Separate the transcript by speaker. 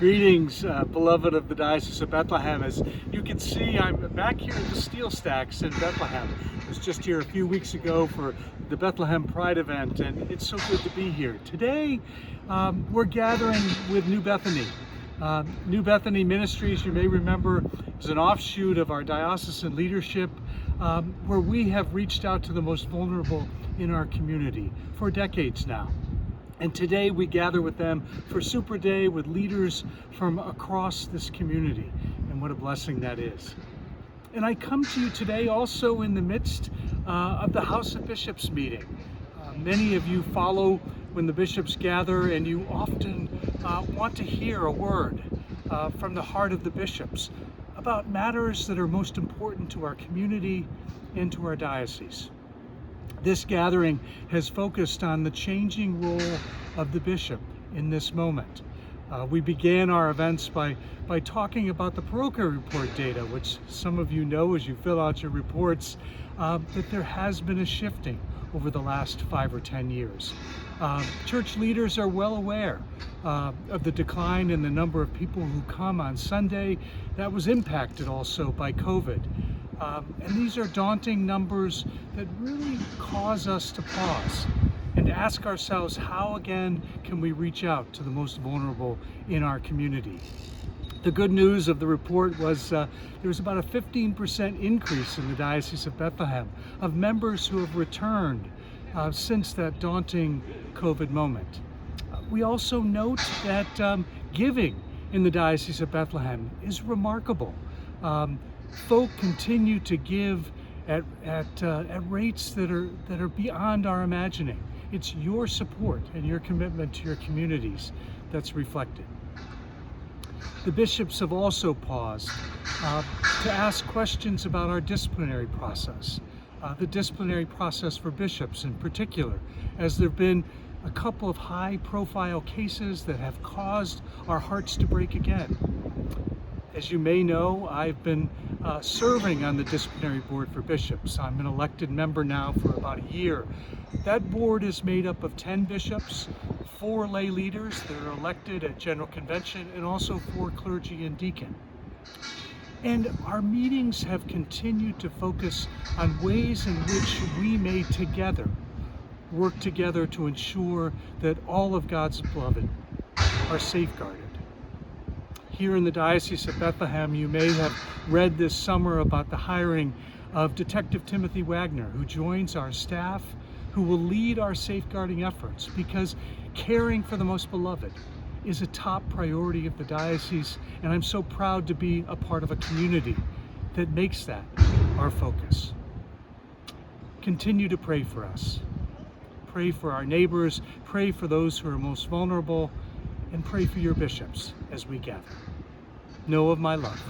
Speaker 1: Greetings, beloved of the Diocese of Bethlehem. As you can see, I'm back here at the Steel Stacks in Bethlehem. I was just here a few weeks ago for the Bethlehem Pride event, and it's so good to be here. Today, we're gathering with New Bethany. New Bethany Ministries, you may remember, is an offshoot of our diocesan leadership, where we have reached out to the most vulnerable in our community for decades now. And today we gather with them for Super Day with leaders from across this community. And what a blessing that is. And I come to you today also in the midst of the House of Bishops meeting. Many of you follow when the bishops gather, and you often want to hear a word from the heart of the bishops about matters that are most important to our community and to our diocese. This gathering has focused on the changing role of the bishop in this moment. We began our events by talking about the Parochial Report data, which some of you know as you fill out your reports, that there has been a shifting over the last 5 or 10 years. Church leaders are well aware of the decline in the number of people who come on Sunday. That was impacted also by COVID. And these are daunting numbers that really cause us to pause and ask ourselves, how again can we reach out to the most vulnerable in our community? The good news of the report was there was about a 15% increase in the Diocese of Bethlehem of members who have returned since that daunting COVID moment. We also note that giving in the Diocese of Bethlehem is remarkable. Folk continue to give at rates that are beyond our imagining. It's your support and your commitment to your communities that's reflected. The bishops have also paused to ask questions about our disciplinary process, the disciplinary process for bishops in particular, as there have been a couple of high-profile cases that have caused our hearts to break again. As you may know, I've been serving on the Disciplinary Board for Bishops. I'm an elected member now for about a year. That board is made up of 10 bishops, 4 lay leaders that are elected at General Convention, and also 4 clergy and deacon. And our meetings have continued to focus on ways in which we may together work together to ensure that all of God's beloved are safeguarded. Here in the Diocese of Bethlehem, you may have read this summer about the hiring of Detective Timothy Wagner, who joins our staff, who will lead our safeguarding efforts, because caring for the most beloved is a top priority of the diocese, and I'm so proud to be a part of a community that makes that our focus. Continue to pray for us. Pray for our neighbors, pray for those who are most vulnerable, and pray for your bishops as we gather. Know of my love.